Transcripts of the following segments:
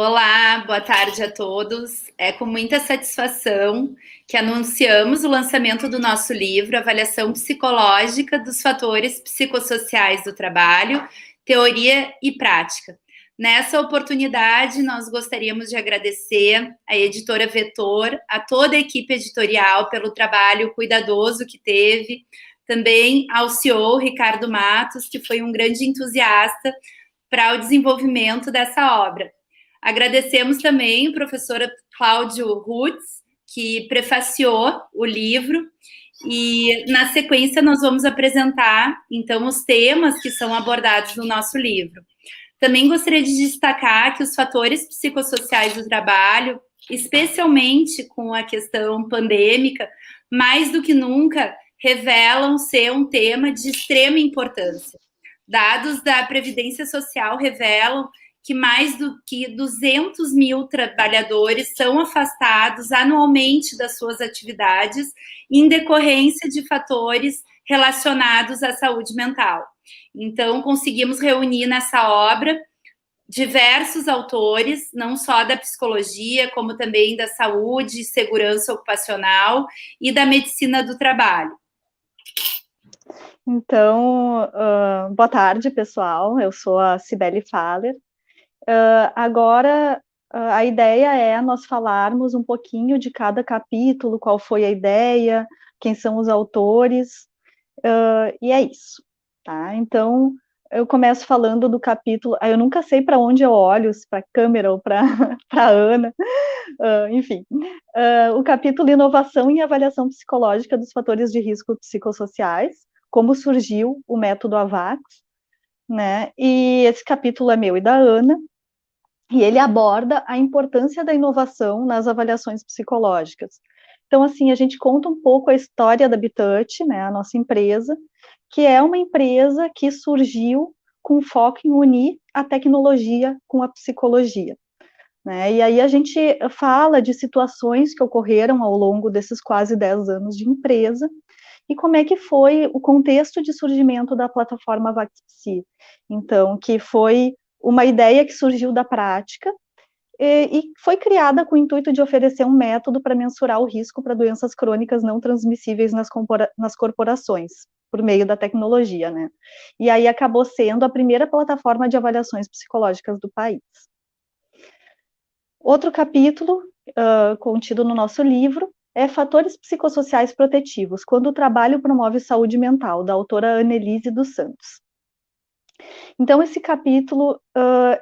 Olá, boa tarde a todos. É com muita satisfação que anunciamos o lançamento do nosso livro Avaliação Psicológica dos Fatores Psicossociais do Trabalho, Teoria e Prática. Nessa oportunidade, nós gostaríamos de agradecer à editora Vetor, a toda a equipe editorial pelo trabalho cuidadoso que teve, também ao CEO Ricardo Matos, que foi um grande entusiasta para o desenvolvimento dessa obra. Agradecemos também o professor Cláudio Rutz, que prefaciou o livro, e na sequência nós vamos apresentar, então, os temas que são abordados no nosso livro. Também gostaria de destacar que os fatores psicossociais do trabalho, especialmente com a questão pandêmica, mais do que nunca, revelam ser um tema de extrema importância. Dados da Previdência Social revelam que mais do que 200 mil trabalhadores são afastados anualmente das suas atividades em decorrência de fatores relacionados à saúde mental. Então, conseguimos reunir nessa obra diversos autores, não só da psicologia, como também da saúde, segurança ocupacional e da medicina do trabalho. Então, boa tarde, pessoal. Eu sou a Cibele Faller. Agora, a ideia é nós falarmos um pouquinho de cada capítulo, qual foi a ideia, quem são os autores, e é isso, tá? Então, eu começo falando do capítulo. Eu nunca sei para onde eu olho, se para a câmera ou para a Ana, enfim. O capítulo Inovação em Avaliação Psicológica dos Fatores de Risco Psicossociais, como surgiu o método AVAX, né? E esse capítulo é meu e da Ana, e ele aborda a importância da inovação nas avaliações psicológicas. Então, assim, a gente conta um pouco a história da Bitouch, né, a nossa empresa, que é uma empresa que surgiu com foco em unir a tecnologia com a psicologia, né? E aí a gente fala de situações que ocorreram ao longo desses quase 10 anos de empresa, e como é que foi o contexto de surgimento da plataforma VaxPsi. Então, que foi uma ideia que surgiu da prática e foi criada com o intuito de oferecer um método para mensurar o risco para doenças crônicas não transmissíveis nas corporações, por meio da tecnologia, né? E aí acabou sendo a primeira plataforma de avaliações psicológicas do país. Outro capítulo contido no nosso livro é Fatores Psicossociais Protetivos, quando o trabalho promove saúde mental, da autora Annelise dos Santos. Então, esse capítulo,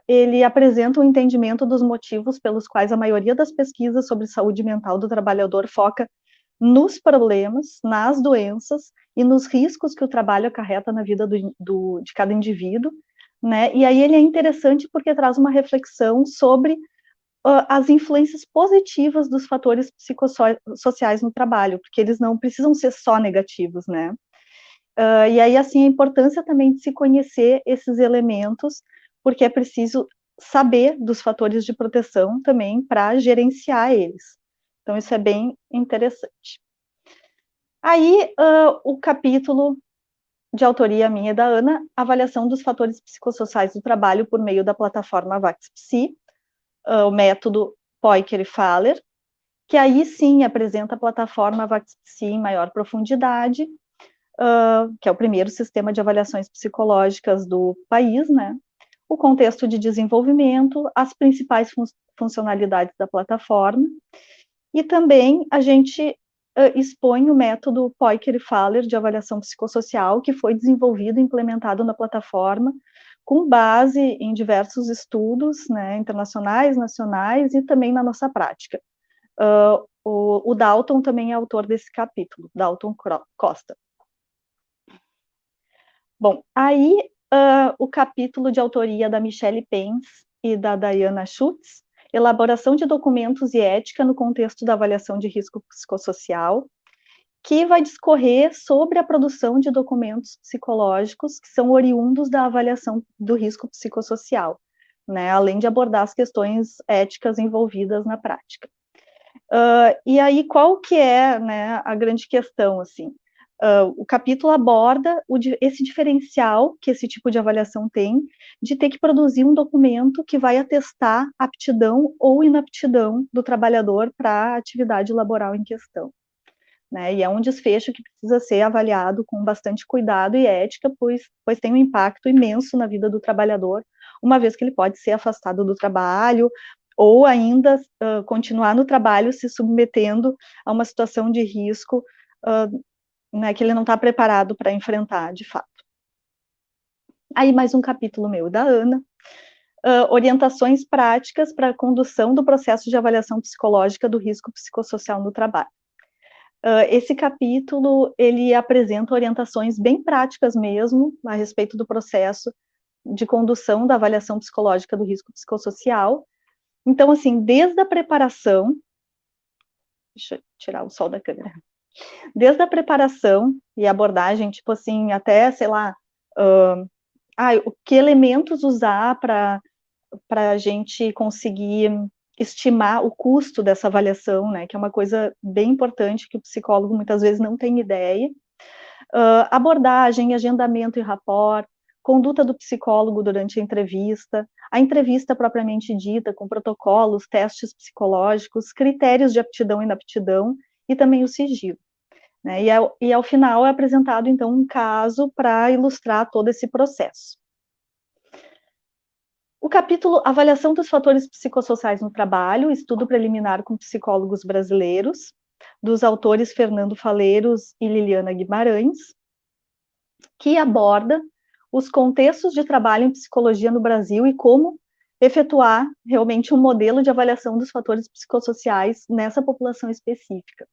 ele apresenta o entendimento dos motivos pelos quais a maioria das pesquisas sobre saúde mental do trabalhador foca nos problemas, nas doenças e nos riscos que o trabalho acarreta na vida de cada indivíduo, né? E aí ele é interessante porque traz uma reflexão sobre as influências positivas dos fatores psicossociais no trabalho, porque eles não precisam ser só negativos, né? E aí, assim, a importância também de se conhecer esses elementos, porque é preciso saber dos fatores de proteção também para gerenciar eles. Então, isso é bem interessante. Aí, o capítulo de autoria minha e da Ana, avaliação dos fatores psicossociais do trabalho por meio da plataforma VaxPsi, o método Poiker e Faller, que aí sim apresenta a plataforma VaxPsi em maior profundidade, que é o primeiro sistema de avaliações psicológicas do país, né? O contexto de desenvolvimento, as principais funcionalidades da plataforma, e também a gente expõe o método Poiker e Faller de avaliação psicossocial, que foi desenvolvido e implementado na plataforma, com base em diversos estudos, né, internacionais, nacionais e também na nossa prática. O Dalton também é autor desse capítulo, Dalton Costa. Bom, aí o capítulo de autoria da Michelle Pence e da Diana Schutz, elaboração de documentos e ética no contexto da avaliação de risco psicossocial, que vai discorrer sobre a produção de documentos psicológicos que são oriundos da avaliação do risco psicossocial, né, além de abordar as questões éticas envolvidas na prática. E aí, qual que é, né, a grande questão, assim? O capítulo aborda esse diferencial que esse tipo de avaliação tem, de ter que produzir um documento que vai atestar aptidão ou inaptidão do trabalhador para a atividade laboral em questão. Né? E é um desfecho que precisa ser avaliado com bastante cuidado e ética, pois tem um impacto imenso na vida do trabalhador, uma vez que ele pode ser afastado do trabalho, ou ainda continuar no trabalho se submetendo a uma situação de risco né, que ele não está preparado para enfrentar, de fato. Aí mais um capítulo meu, da Ana, orientações práticas para a condução do processo de avaliação psicológica do risco psicossocial no trabalho. Esse capítulo, ele apresenta orientações bem práticas mesmo, a respeito do processo de condução da avaliação psicológica do risco psicossocial. Então, assim, desde a preparação, deixa eu tirar o sol da câmera, desde a preparação e abordagem, tipo assim, até, sei lá, que elementos usar para a gente conseguir estimar o custo dessa avaliação, né, que é uma coisa bem importante que o psicólogo muitas vezes não tem ideia. Abordagem, agendamento e rapport, conduta do psicólogo durante a entrevista propriamente dita, com protocolos, testes psicológicos, critérios de aptidão e inaptidão, e também o sigilo. Né? E ao final é apresentado, então, um caso para ilustrar todo esse processo. O capítulo Avaliação dos fatores psicossociais no trabalho, estudo preliminar com psicólogos brasileiros, dos autores Fernando Faleiros e Liliana Guimarães, que aborda os contextos de trabalho em psicologia no Brasil e como efetuar realmente um modelo de avaliação dos fatores psicossociais nessa população específica.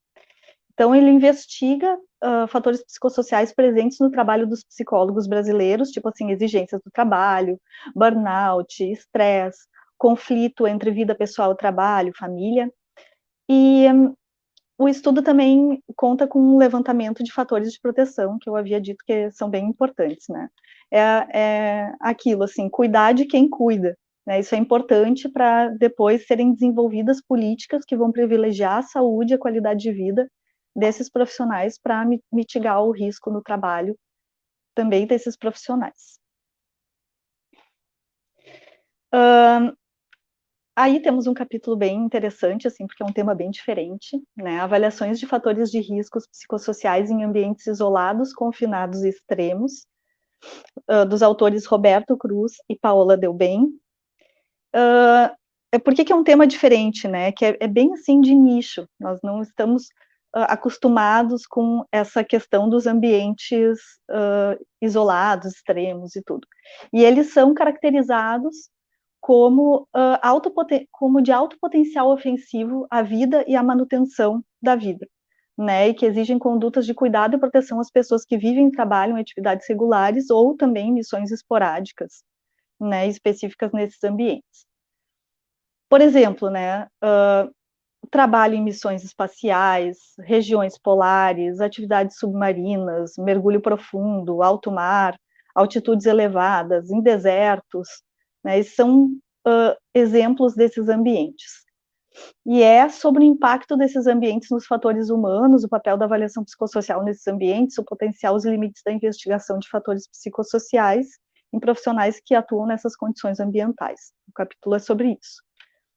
Então, ele investiga fatores psicossociais presentes no trabalho dos psicólogos brasileiros, tipo assim, exigências do trabalho, burnout, estresse, conflito entre vida pessoal e trabalho, família. E o estudo também conta com um levantamento de fatores de proteção, que eu havia dito que são bem importantes, né? É aquilo, assim, cuidar de quem cuida, né? Isso é importante para depois serem desenvolvidas políticas que vão privilegiar a saúde e a qualidade de vida desses profissionais para mitigar o risco no trabalho também desses profissionais. Aí temos um capítulo bem interessante, assim, porque é um tema bem diferente, né? Avaliações de fatores de riscos psicossociais em ambientes isolados, confinados e extremos, dos autores Roberto Cruz e Paola Delbem. Por que é um tema diferente, né? Que é bem assim de nicho. Nós não estamos acostumados com essa questão dos ambientes isolados, extremos e tudo. E eles são caracterizados como de alto potencial ofensivo à vida e à manutenção da vida, né, e que exigem condutas de cuidado e proteção às pessoas que vivem e trabalham em atividades regulares ou também em missões esporádicas, né, específicas nesses ambientes. Por exemplo, né, trabalho em missões espaciais, regiões polares, atividades submarinas, mergulho profundo, alto mar, altitudes elevadas, em desertos, né, e são exemplos desses ambientes. E é sobre o impacto desses ambientes nos fatores humanos, o papel da avaliação psicossocial nesses ambientes, o potencial, os limites da investigação de fatores psicossociais em profissionais que atuam nessas condições ambientais. O capítulo é sobre isso.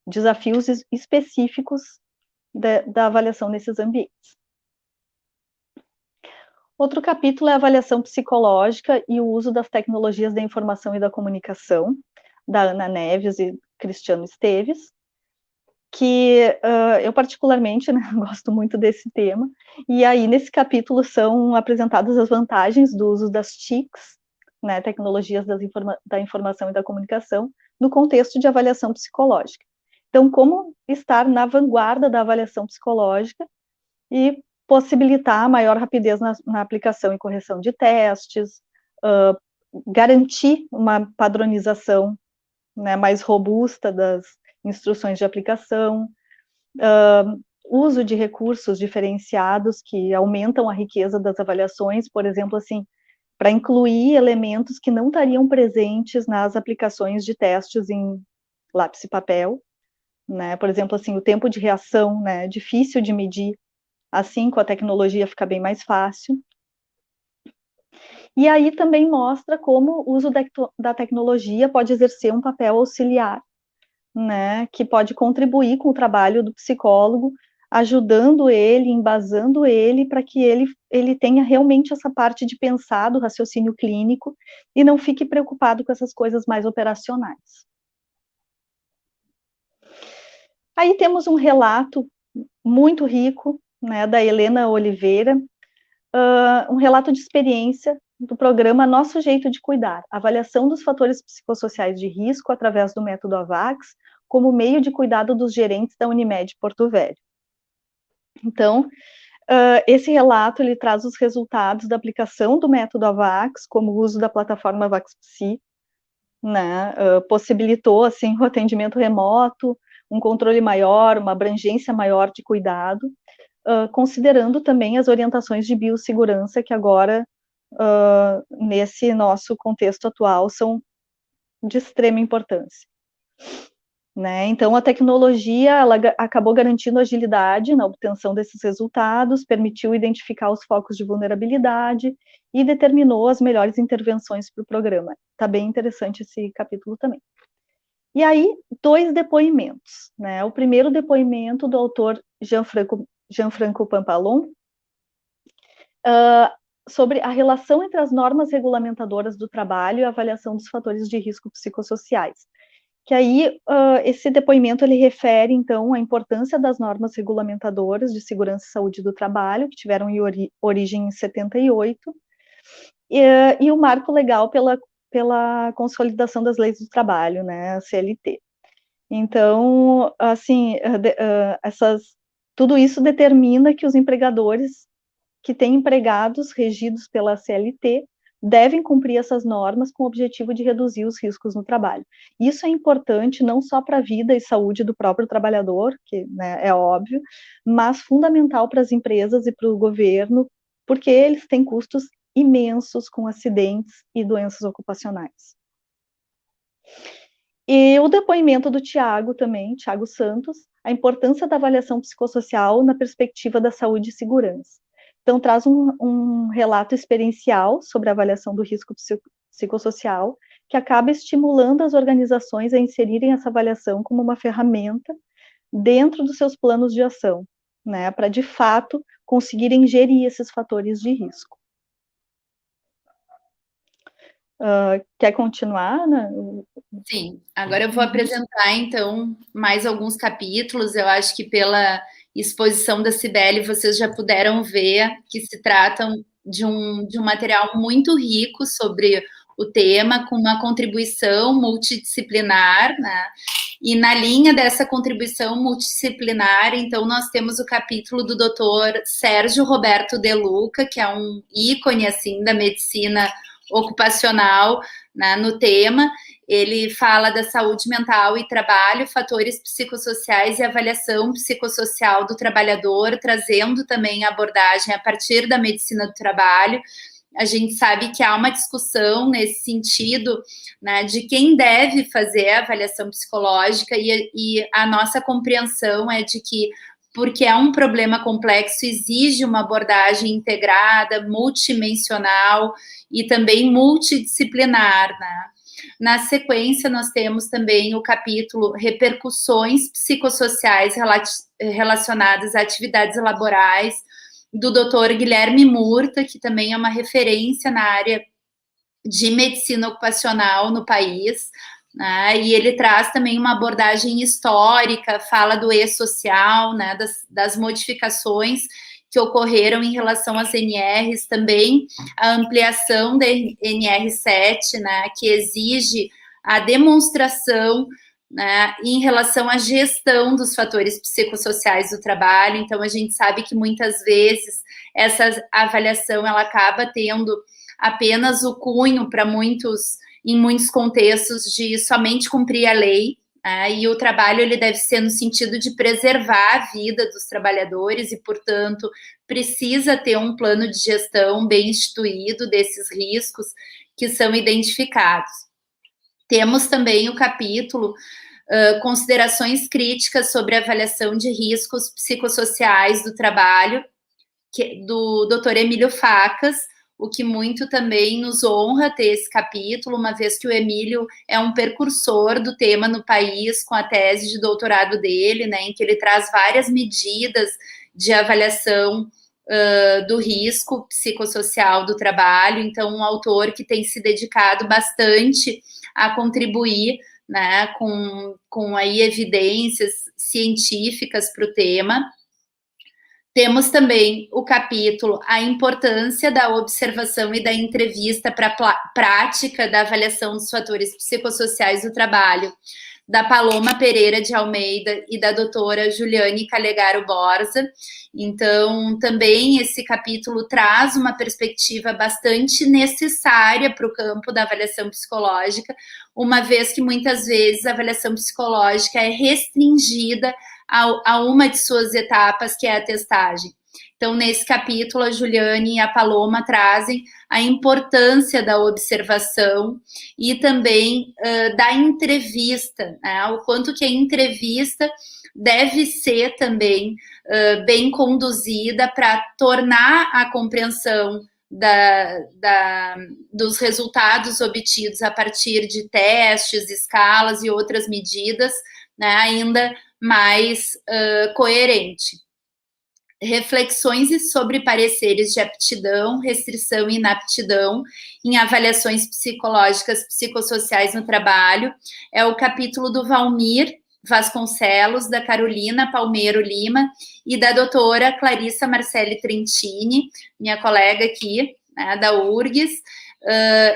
Desafios específicos da avaliação nesses ambientes. Outro capítulo é a avaliação psicológica e o uso das tecnologias da informação e da comunicação, da Ana Neves e Cristiano Esteves, que eu particularmente, né, gosto muito desse tema, e aí nesse capítulo são apresentadas as vantagens do uso das TICs, né, tecnologias da informação e da comunicação, no contexto de avaliação psicológica. Então, como estar na vanguarda da avaliação psicológica e possibilitar maior rapidez na aplicação e correção de testes, garantir uma padronização, né, mais robusta das instruções de aplicação, uso de recursos diferenciados que aumentam a riqueza das avaliações, por exemplo, assim, para incluir elementos que não estariam presentes nas aplicações de testes em lápis e papel, né? Por exemplo, assim, o tempo de reação, né, difícil de medir, assim, com a tecnologia fica bem mais fácil. E aí também mostra como o uso da tecnologia pode exercer um papel auxiliar, né, que pode contribuir com o trabalho do psicólogo, ajudando ele, embasando ele, para que ele tenha realmente essa parte de pensar do raciocínio clínico e não fique preocupado com essas coisas mais operacionais. Aí temos um relato muito rico, né, da Helena Oliveira, um relato de experiência do programa Nosso Jeito de Cuidar, avaliação dos fatores psicossociais de risco através do método AVAX, como meio de cuidado dos gerentes da Unimed Porto Velho. Então, esse relato ele traz os resultados da aplicação do método AVAX, como o uso da plataforma AVAX-Psi, né, possibilitou assim o atendimento remoto, um controle maior, uma abrangência maior de cuidado, considerando também as orientações de biossegurança que agora, nesse nosso contexto atual, são de extrema importância. Né? Então, a tecnologia ela acabou garantindo agilidade na obtenção desses resultados, permitiu identificar os focos de vulnerabilidade e determinou as melhores intervenções para o programa. Está bem interessante esse capítulo também. E aí, 2 depoimentos. Né? O primeiro depoimento do autor Gianfranco Pampalon, sobre a relação entre as normas regulamentadoras do trabalho e a avaliação dos fatores de risco psicossociais. Que aí, esse depoimento, ele refere, então, a importância das normas regulamentadoras de segurança e saúde do trabalho, que tiveram origem em 78, e o marco legal pela consolidação das leis do trabalho, né, a CLT. Então, assim, tudo isso determina que os empregadores que têm empregados regidos pela CLT devem cumprir essas normas com o objetivo de reduzir os riscos no trabalho. Isso é importante não só para a vida e saúde do próprio trabalhador, que, né, é óbvio, mas fundamental para as empresas e para o governo, porque eles têm custos imensos com acidentes e doenças ocupacionais. E o depoimento do Tiago também, Tiago Santos, a importância da avaliação psicossocial na perspectiva da saúde e segurança. Então, traz um relato experiencial sobre a avaliação do risco psicossocial, que acaba estimulando as organizações a inserirem essa avaliação como uma ferramenta dentro dos seus planos de ação, né, para, de fato, conseguirem gerir esses fatores de risco. Quer continuar, né? Sim, agora eu vou apresentar, então, mais alguns capítulos. Eu acho que pela exposição da Cibele, vocês já puderam ver que se tratam de um material muito rico sobre o tema, com uma contribuição multidisciplinar, né? E na linha dessa contribuição multidisciplinar, então, nós temos o capítulo do Dr. Sérgio Roberto De Luca, que é um ícone, assim, da medicina ocupacional, né, no tema. Ele fala da saúde mental e trabalho, fatores psicossociais e avaliação psicossocial do trabalhador, trazendo também a abordagem a partir da medicina do trabalho. A gente sabe que há uma discussão nesse sentido, né, de quem deve fazer a avaliação psicológica, e a nossa compreensão é de que, porque é um problema complexo, exige uma abordagem integrada, multidimensional e também multidisciplinar, né? Na sequência, nós temos também o capítulo Repercussões Psicossociais relacionadas a atividades laborais, do Dr. Guilherme Murta, que também é uma referência na área de medicina ocupacional no país, né? E ele traz também uma abordagem histórica, fala do e-social, né? Das modificações que ocorreram em relação às NRs, também a ampliação da NR7, né, que exige a demonstração, né, em relação à gestão dos fatores psicossociais do trabalho. Então, a gente sabe que muitas vezes essa avaliação ela acaba tendo apenas o cunho para muitos, em muitos contextos, de somente cumprir a lei. E o trabalho ele deve ser no sentido de preservar a vida dos trabalhadores e, portanto, precisa ter um plano de gestão bem instituído desses riscos que são identificados. Temos também o capítulo Considerações críticas sobre a avaliação de riscos psicossociais do trabalho, do Dr. Emílio Facas, o que muito também nos honra ter esse capítulo, uma vez que o Emílio é um precursor do tema no país, com a tese de doutorado dele, né, em que ele traz várias medidas de avaliação do risco psicossocial do trabalho. Então, um autor que tem se dedicado bastante a contribuir, né, com aí evidências científicas para o tema. Temos também o capítulo A Importância da Observação e da Entrevista para a Prática da Avaliação dos Fatores Psicossociais do Trabalho, da Paloma Pereira de Almeida e da doutora Juliane Calegaro Borza. Então, também esse capítulo traz uma perspectiva bastante necessária para o campo da avaliação psicológica, uma vez que muitas vezes a avaliação psicológica é restringida a uma de suas etapas, que é a testagem. Então, nesse capítulo, a Juliane e a Paloma trazem a importância da observação e também da entrevista, né? O quanto que a entrevista deve ser também bem conduzida para tornar a compreensão dos resultados obtidos a partir de testes, escalas e outras medidas, né, ainda mais coerente. Reflexões sobre pareceres de aptidão, restrição e inaptidão em avaliações psicológicas psicossociais no trabalho. É o capítulo do Valmir Vasconcelos, da Carolina Palmeiro Lima e da doutora Clarissa Marcelli Trentini, minha colega aqui, né, da URGS.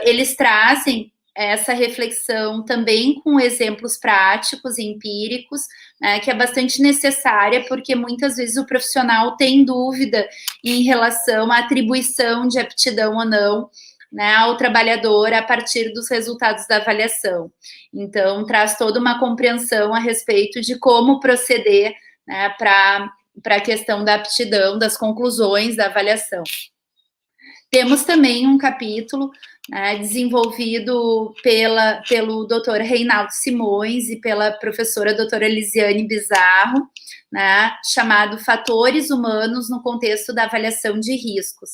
Eles trazem essa reflexão também com exemplos práticos e empíricos, né, que é bastante necessária, porque muitas vezes o profissional tem dúvida em relação à atribuição de aptidão ou não, né, ao trabalhador a partir dos resultados da avaliação. Então, traz toda uma compreensão a respeito de como proceder, né, para a questão da aptidão, das conclusões da avaliação. Temos também um capítulo, né, desenvolvido pelo Dr. Reinaldo Simões e pela professora doutora Elisiane Bizarro, né, chamado Fatores Humanos no Contexto da Avaliação de Riscos,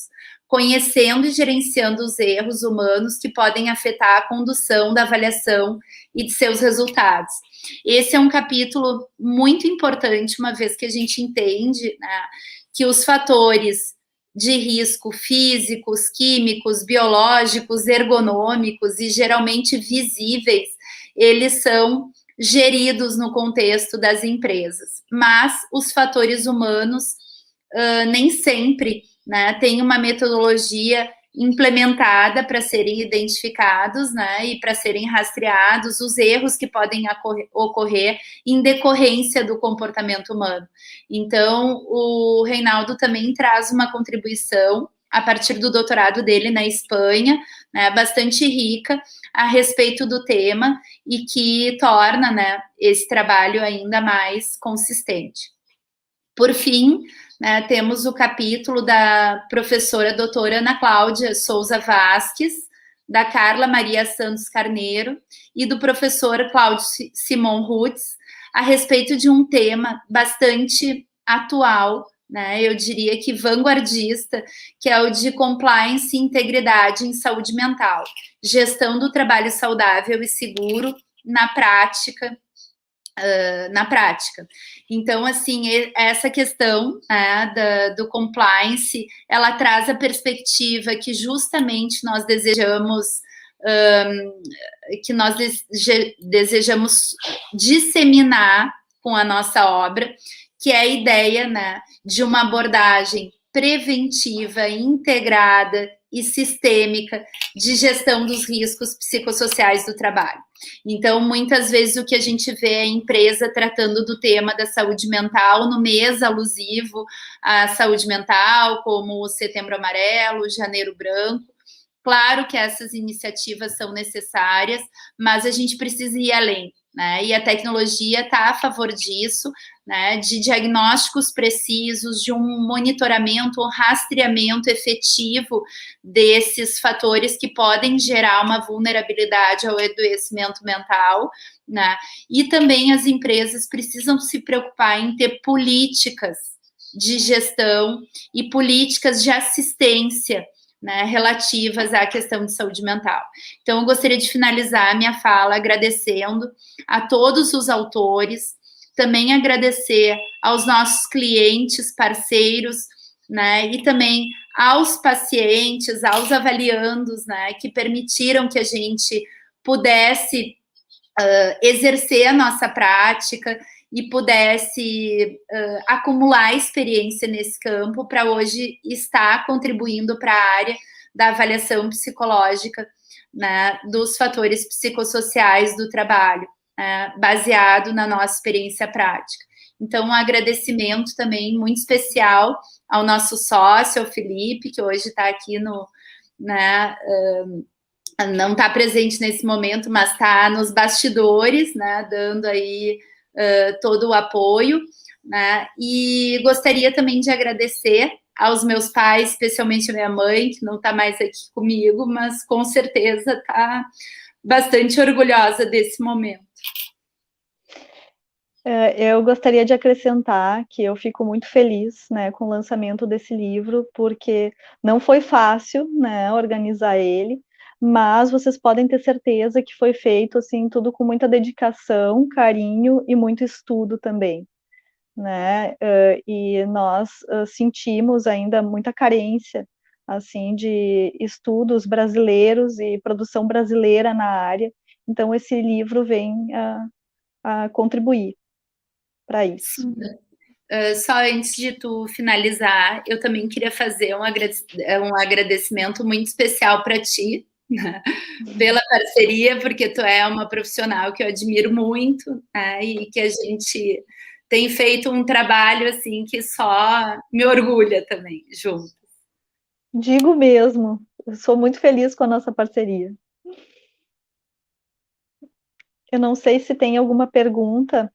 conhecendo e gerenciando os erros humanos que podem afetar a condução da avaliação e de seus resultados. Esse é um capítulo muito importante, uma vez que a gente entende, né, que os fatores de risco físicos, químicos, biológicos, ergonômicos e geralmente visíveis, eles são geridos no contexto das empresas. Mas os fatores humanos nem sempre, né, têm uma metodologia implementada para serem identificados, né, e para serem rastreados os erros que podem ocorrer em decorrência do comportamento humano. Então, o Reinaldo também traz uma contribuição a partir do doutorado dele na Espanha, né, bastante rica a respeito do tema e que torna, né, esse trabalho ainda mais consistente. Por fim, né, temos o capítulo da professora doutora Ana Cláudia Souza Vasques, da Carla Maria Santos Carneiro e do professor Cláudio Simon Rutz, a respeito de um tema bastante atual, né, eu diria que vanguardista, que é o de compliance e integridade em saúde mental, gestão do trabalho saudável e seguro na prática. Então, assim, essa questão, né, do compliance, ela traz a perspectiva que justamente nós desejamos disseminar com a nossa obra, que é a ideia, né, de uma abordagem preventiva, integrada e sistêmica de gestão dos riscos psicossociais do trabalho. Então, muitas vezes o que a gente vê é a empresa tratando do tema da saúde mental no mês alusivo à saúde mental, como o Setembro Amarelo, Janeiro Branco. Claro que essas iniciativas são necessárias, mas a gente precisa ir além, né? E a tecnologia está a favor disso, né? De diagnósticos precisos, de um monitoramento, um rastreamento efetivo desses fatores que podem gerar uma vulnerabilidade ao adoecimento mental, né? E também as empresas precisam se preocupar em ter políticas de gestão e políticas de assistência, né, relativas à questão de saúde mental. Então, eu gostaria de finalizar a minha fala agradecendo a todos os autores, também agradecer aos nossos clientes, parceiros, né, e também aos pacientes, aos avaliandos, né, que permitiram que a gente pudesse exercer a nossa prática e pudesse acumular experiência nesse campo para hoje estar contribuindo para a área da avaliação psicológica, né, dos fatores psicossociais do trabalho, baseado na nossa experiência prática. Então, um agradecimento também muito especial ao nosso sócio, ao Felipe, que hoje está aqui no, né, não está presente nesse momento, mas está nos bastidores, né, dando aí todo o apoio, né, e gostaria também de agradecer aos meus pais, especialmente a minha mãe, que não está mais aqui comigo, mas com certeza está bastante orgulhosa desse momento. Eu gostaria de acrescentar que eu fico muito feliz, né, com o lançamento desse livro, porque não foi fácil, né, organizar ele, mas vocês podem ter certeza que foi feito, assim, tudo com muita dedicação, carinho e muito estudo também, né, e nós sentimos ainda muita carência, assim, de estudos brasileiros e produção brasileira na área, então esse livro vem a contribuir para isso. Só antes de tu finalizar, eu também queria fazer um agradecimento muito especial para ti, né, pela parceria, porque tu é uma profissional que eu admiro muito, né, e que a gente tem feito um trabalho assim que só me orgulha também, junto. Digo mesmo, eu sou muito feliz com a nossa parceria. Eu não sei se tem alguma pergunta,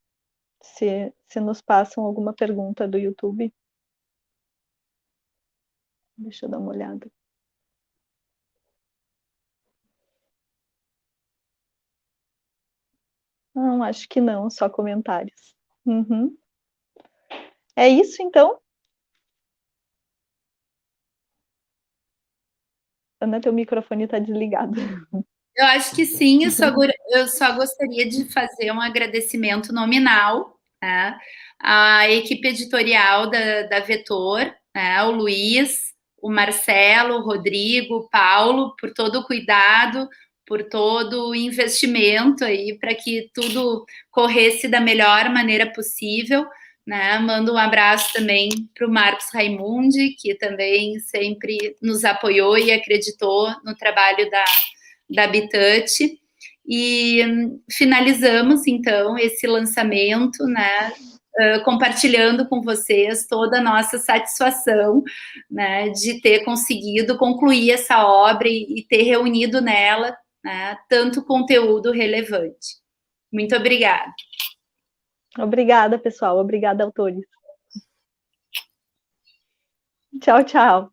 se nos passam alguma pergunta do YouTube. Deixa eu dar uma olhada. Não, acho que não, só comentários. Uhum. É isso, então? Ana, teu microfone está desligado. Eu acho que sim, eu só gostaria de fazer um agradecimento nominal, né, à equipe editorial da Vetor, né, o Luiz, o Marcelo, o Rodrigo, o Paulo, por todo o cuidado, por todo o investimento aí para que tudo corresse da melhor maneira possível. Né? Mando um abraço também para o Marcos Raimundi, que também sempre nos apoiou e acreditou no trabalho da Bitouch, e finalizamos, então, esse lançamento, né, compartilhando com vocês toda a nossa satisfação, né, de ter conseguido concluir essa obra e ter reunido nela, né, tanto conteúdo relevante. Muito obrigada. Obrigada, pessoal. Obrigada, autores. Tchau, tchau.